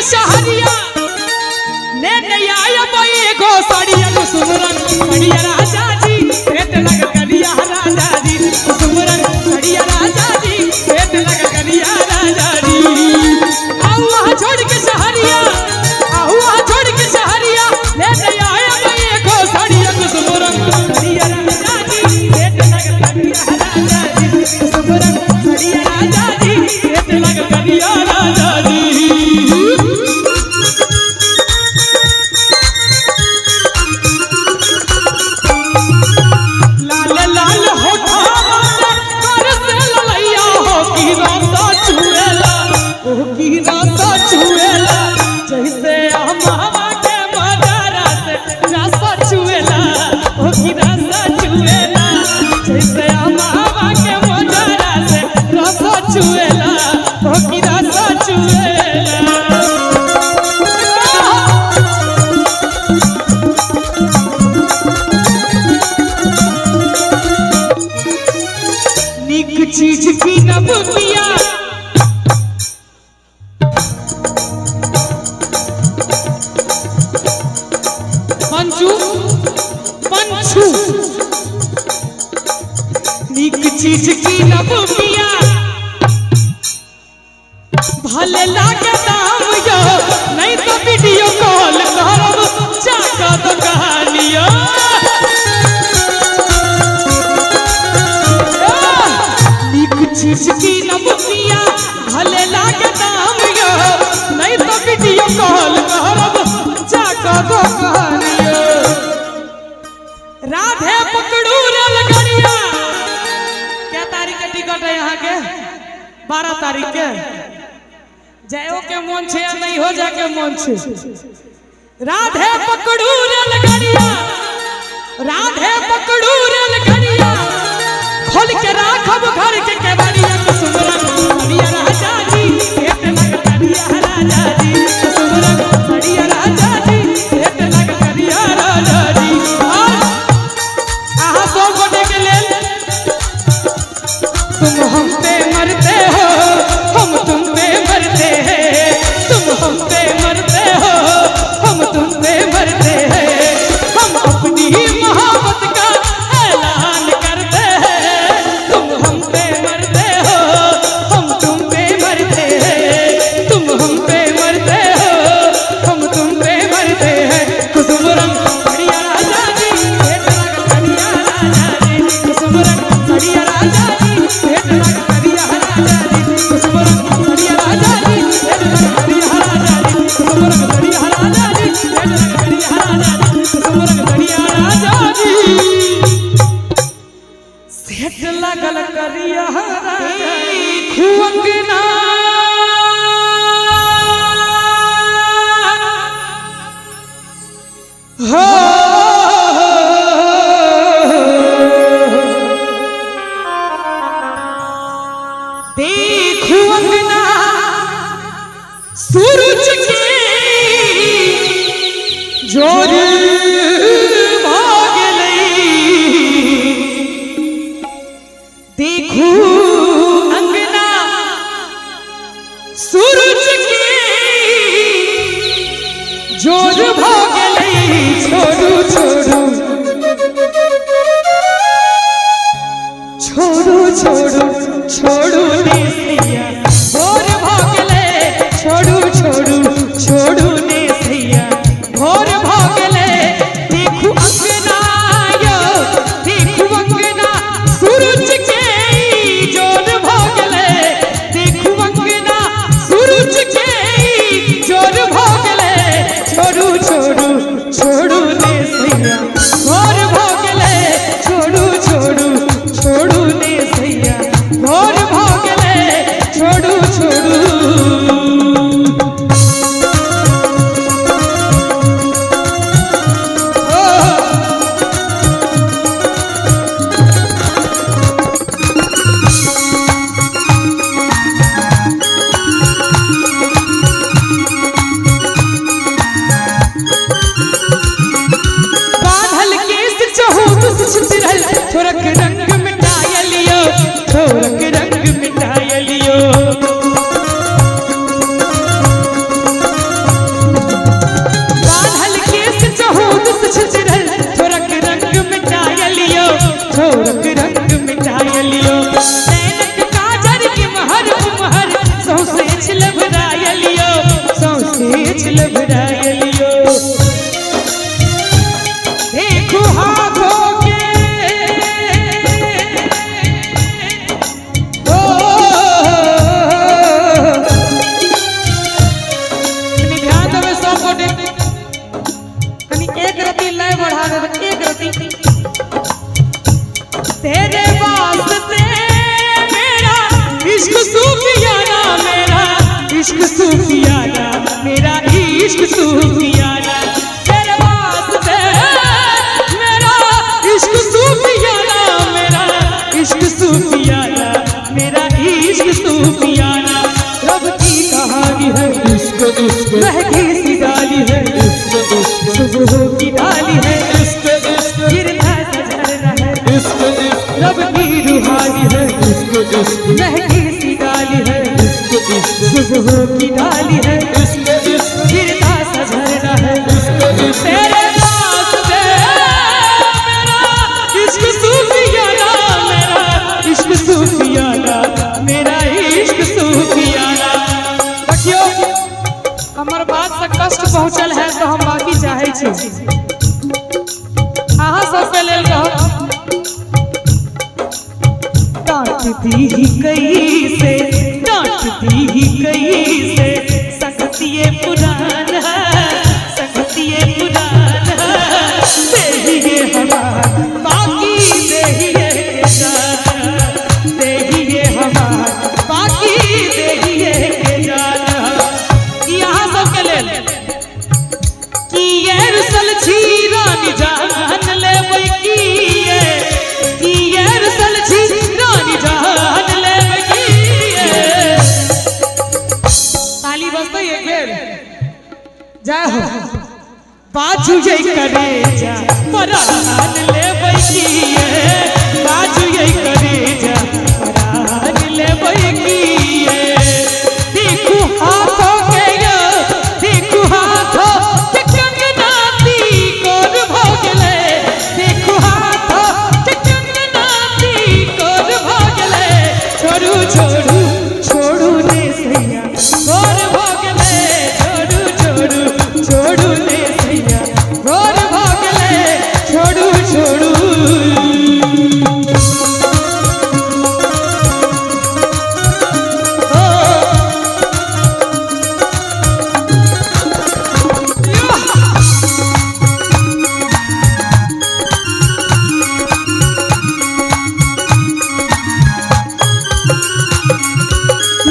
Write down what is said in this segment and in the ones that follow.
शहरिया ले आया बोए गो साड़िया कुसुमरन बढ़िया राजा जी पेट लग करिया राजा जी कुसुमरन बढ़िया राजा जी पेट लग करिया राजा जी आओ वहां छोड़ के शहरिया आओ वहां छोड़ के शहरिया ले आया बोए गो साड़िया कुसुमरन बढ़िया राजा जी पेट लग करिया राजा जी कुसुमरन बढ़िया राजा जी पेट लग करिया राजा जी चीज की नब किया पंचू पंचू नीक चीज की नब किया भले लागे दाम यो नहीं तो वीडियो कॉल करब जाका तो कहानिया चीज की नबुकिया भले लागे दाम यो नहीं तो वीडियो कॉल करब जाका दो कहानियो राधे पकड़ू रेल गाड़िया क्या तारीख के टिकट है यहाँ के 12 तारीख के जाओ के मन छे या नहीं हो जाके मन छे राधे पकड़ू रेल गाड़िया राधे पकड़ू रेल गाड़िया खोल के राखब घर के केवाड़िया कुसुमरन बढ़िया राजा जी पेट लग करिया राजा जी कुसुमरन बढ़िया राजा जी पेट लग करिया राजा जी और आहा सो गोटे के लेल तुम हम पे मरते हो हम तुम पे मरते हैं तुम हम पे मरते हो हम तुम पे मरते हैं हम अपनी मोहब्बत का ऐलान करते हैं तुम हम पे मरते हो हम तुम पे मरते हैं तुम हम पे मरते हो हम तुम पे मरते हैं कुसुमरन बढ़िया राजा जी पेट लग करिया राजा जी कुसुमरन बढ़िया राजा जी पेट लग करिया राजा जी कुसुमरन बढ़िया राजा जी पेट लग करिया राजा जी कुसुमरन बढ़िया राजा जी पेट लग करिया राजा जी कुसुमरन बढ़िया राजा जी सेठ लगल करिया खुअंगना हो देखू अंगना सूरज के जोर देखू अंगना सूरज के जोर भागले छोड़ू छोड़ू छोड़ू छोड़ू छोड़ू ने सैया भोर भागले छोड़ू छोड़ू छोड़ू ने सैया भोर भागले देखू अंगना यो देखू अंगना सूरज के जोर भागले देखू अंगना सूरज के जोर भागले छोड़ू छोड़ू छोड़ू ने सैया भोर भागले छोड़ू छोड़ू छोड़ू ने सैया भोर भागले तेज लबरायलियो देखो हाथों के ध्यान देवे सब कोटे कनी एक रति लय बढ़ा दे एक रति तेरे वास्ते मेरा इश्क सूफियाना मेरा इश्क सूफियाना मेरा इश्क सूफियाना तेरे वास्ते मेरा इश्क सूफियाना मेरा इश्क सूफियाना मेरा इश्क सूफियाना रब की कहानी है इश्क इश्क महकी सी डाली है इश्क इश्क सुबह की डाली है इश्क इश्क गिरता सजरना है इश्क इश्क रब की रूहानी है इश्क इश्क महकी सी डाली है इश्क इश्क सुबह की डाली है इश्क इश्क गिरता सजरना है इश्क इश्क तेरे वास्ते मेरा इश्क सूफियाना मेरा इश्क सूफियाना मेरा इश्क सूफियाना। देखियो हमर बात से कष्ट पहुंचल है तो हम बाकी चाहे छी अहाँ सबके लेल कहब डांटती ही कैसे सकतिये पुरान है सकतिये पुरान है देहिए हमार बाकी देहिए देहिए हमार बाकी देहिए के जान यहाँ सबके लेल कि ये रुसल छी रानी जान लेबै कि ये रुसल छी रानी जान लेबै कि ताली बजतै एक बेर जय हो बाजू ये करे जा परान लेबै कि बाजू ये करे जा परान लेबै कि देखू हाथों के यो देखू हाथों के कंगनाती कोर भोगले देखू हाथों के कंगनाती कोर भोगले छोड़ू छोड़ू छोड़ू ने सैया कोर भोगले छोड़ू छोड़ू छोड़ू ने सैया कोर भोगले छोड़ू छोड़ू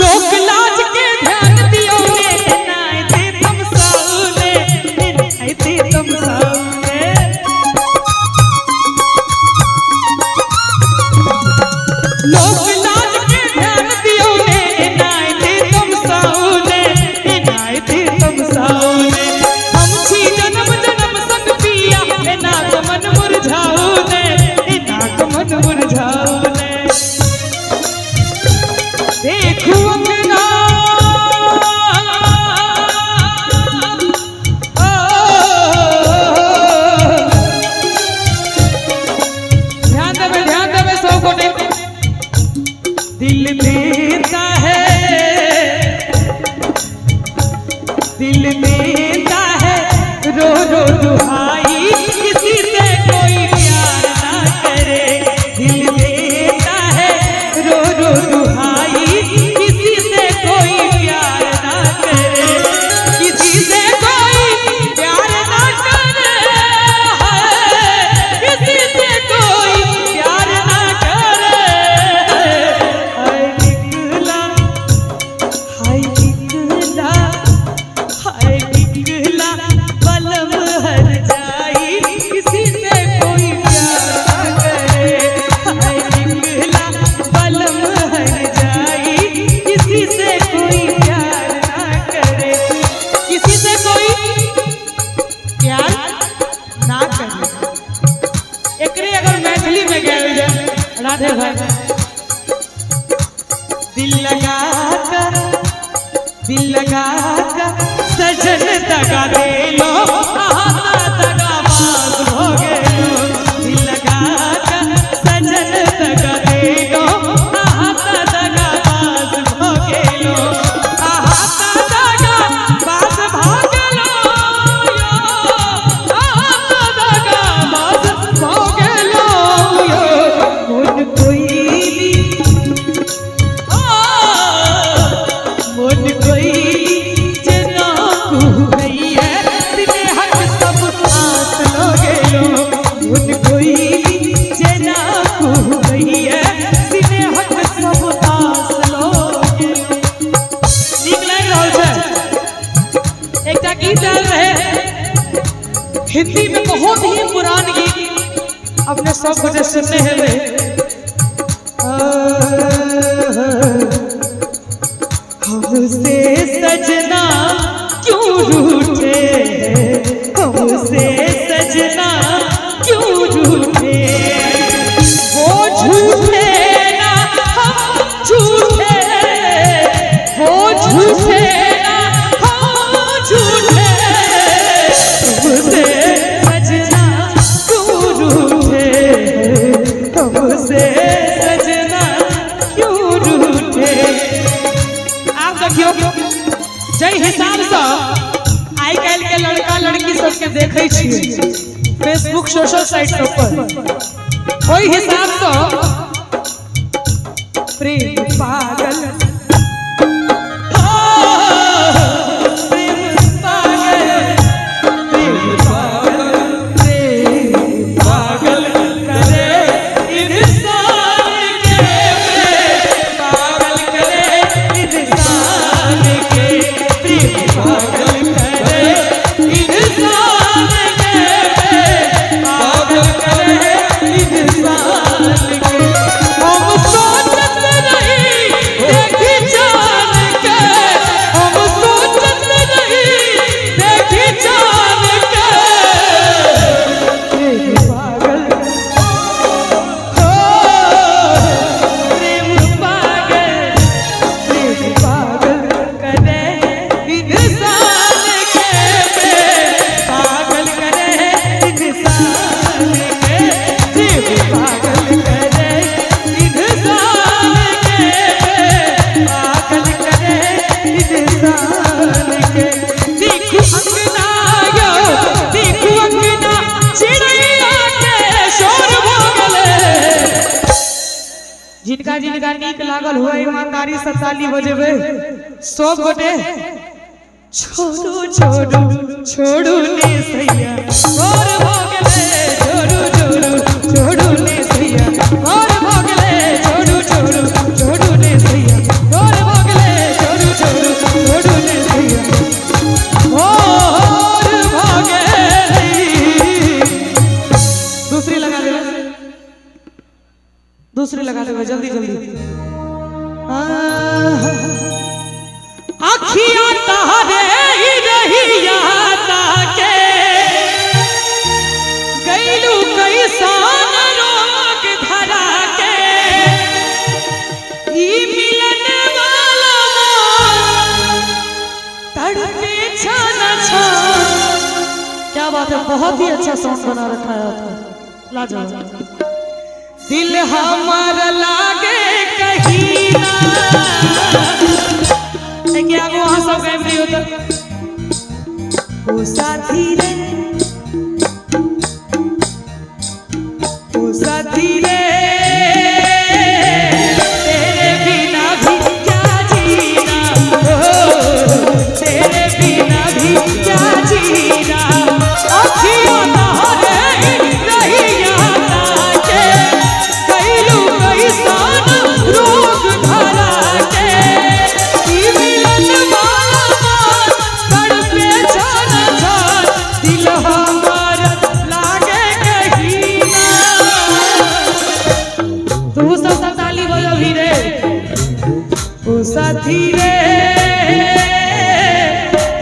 लोक लाज के ध्यान दियो ने नाय दे तुम साउने नाय दे तुम साउने लोक लाज के ध्यान दियो ने नाय दे तुम साउने नाय दे तुम साउने हम छी जन्म जन्म संग पिया ना मन मुरझाओ ने ना मन मुरझाओ ने देखू अंगना ध्यान देवे सौ कोटे दिल देता है रो रो दुहाई किसी से कोई प्यार ना करे दिल देता है रो रो दुहाई किसी से कोई प्यार ना करे किसी से कोई प्यार ना करे किसी से कोई प्यार ना करे हाय निकला बलम हर जाई किसी से कोई प्यार ना करे हाय निकला बलम हर जाई किसी से कोई प्यार ना करे किसी से कोई प्यार ना करे एकरे अगर मैथिली में गायल जाए राधे भाई दिल लगा सजन दगा दे लो दगा बाज हो गेलो दिल लगा सजन दगा दे लो दगा बाज हो गेलो दगा बाज का गीत आल रहे हिंदी में बहुत ही पुरान गीत अपने सब कुछ सुनने हैं वे हमसे सजना क्यों रूठे हमसे सजना क्यों रूठे वो झूठे ना हम झूठे वो झूठे ना हम झूठे हमसे सजना क्यों रूठे हमसे सजना क्यों रूठे। आप देखियो जय हिसाब से आई काल के लड़का लड़की सबके देखे छियै फेसबुक सोशल साइट सब पर ओई हिसाब से प्रेम पागल जिनका जिनका नीक लागल हुआ ईमानदारी से ताली बजेबे सब गोटे छोड़ू छोड़ू छोड़ू ने सैया और हो गेले छोड़ू छोड़ू छोड़ू ने सैया और हो गेले छोड़ू छोड़ू छोड़ू ने सैया और हो गेले छोड़ू छोड़ू छोड़ू ने सैया और हो गेले। दूसरी लगा ले दूसरी लगा ले जल्दी जल्दी अखियां तहरे ही रहिया ताके गईलू कैसान रोग धरा के ई मिलन वाला तड़पे छाना छा। क्या बात है बहुत ही अच्छा सॉन्ग बना रखा है लाजवाब। दिल हमार लागे कहीं ना क्या वो वहां सब गए भी होता ओ साथी रे तेरे बिना भी क्या जीना ओ तेरे बिना भी क्या जीना अखियों तहरे रहिया ताके गईलू कैसान रोग धरा के ई मिलन वाला तड़पे छन छन दिल हमार लागे कहीं ना। तू सब ताली बजा भी रे ओ साथी रे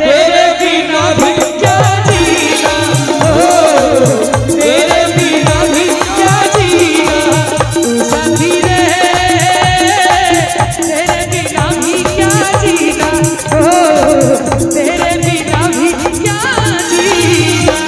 तेरे बिना भी क्या जीना ओ तेरे बिना भी क्या जीना ओ साथी रे तेरे बिना भी क्या जीना ओ तेरे बिना भी क्या जीना।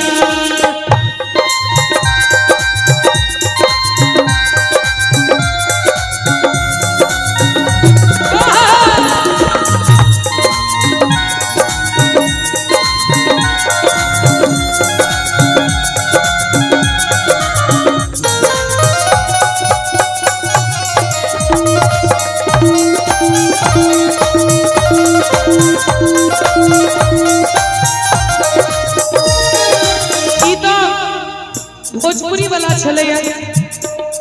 भोजपुरी वाला छले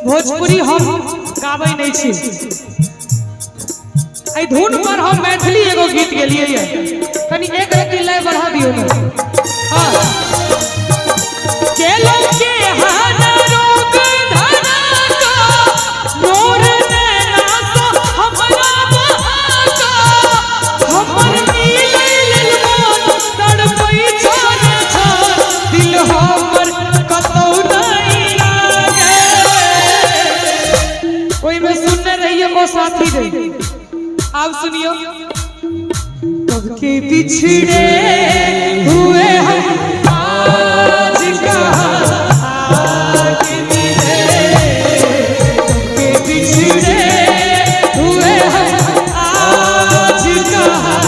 भोजपुरी हम गाबै नहीं छी आई धुन पर हम मैथिली एगो गीत गेलिए कनी एक रत्ती लय बढ़ा दियो ना। बिछड़े हुए हम आज कहाँ आके मिले, कब के बिछड़े हुए हम आज कहाँ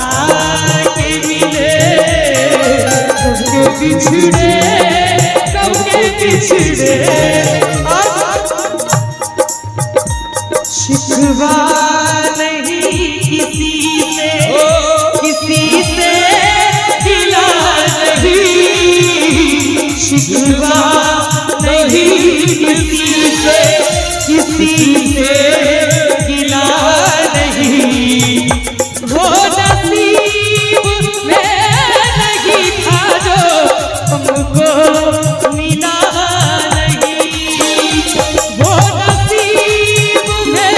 आके मिले, कब के बिछड़े, कब के बिछड़े। शिकवा नहीं किसी से, किसी से गिला नहीं, शिकवा नहीं किसी से, किसी से गिला नहीं। वो नसीब में नहीं था जो हमको मिला नहीं, वो नसीब में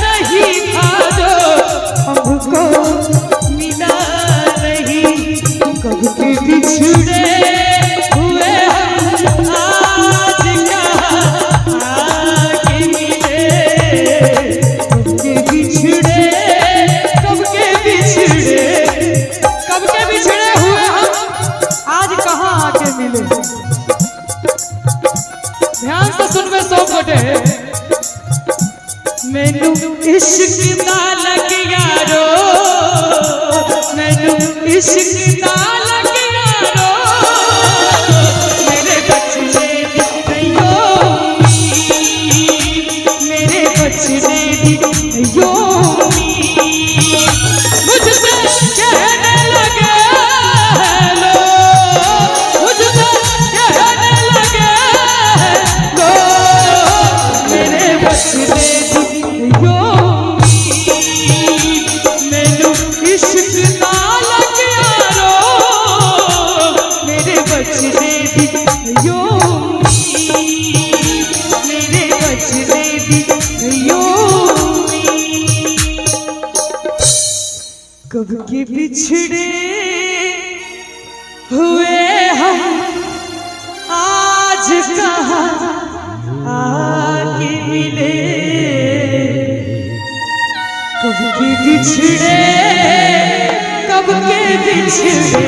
नहीं था जो हमको मिला नहीं। कब के बिछड़े हुए हम आज कहाँ आके मिले, कब के बिछड़े, कब के बिछड़े, कब के बिछड़े हुए हम आज कहाँ आके मिले। ध्यान से सुनवे सब गोटे। मैनू इश्क दा लग यारो, मैनू इश्क दा लग यारो, मेरे बचने दी अयो, मेरे बचने दी अयो, मुझसे कहने लगे लो, मुझसे कहने लगे लो, मेरे बचने दी अयो, मैनू इश्क दा लग यारो, मेरे बचने दी अयो, मेरे बचने दी अयो। कब के बिछड़े हुए हम आज कहाँ आके मिले, कब के बिछड़े, कब के बिछड़े।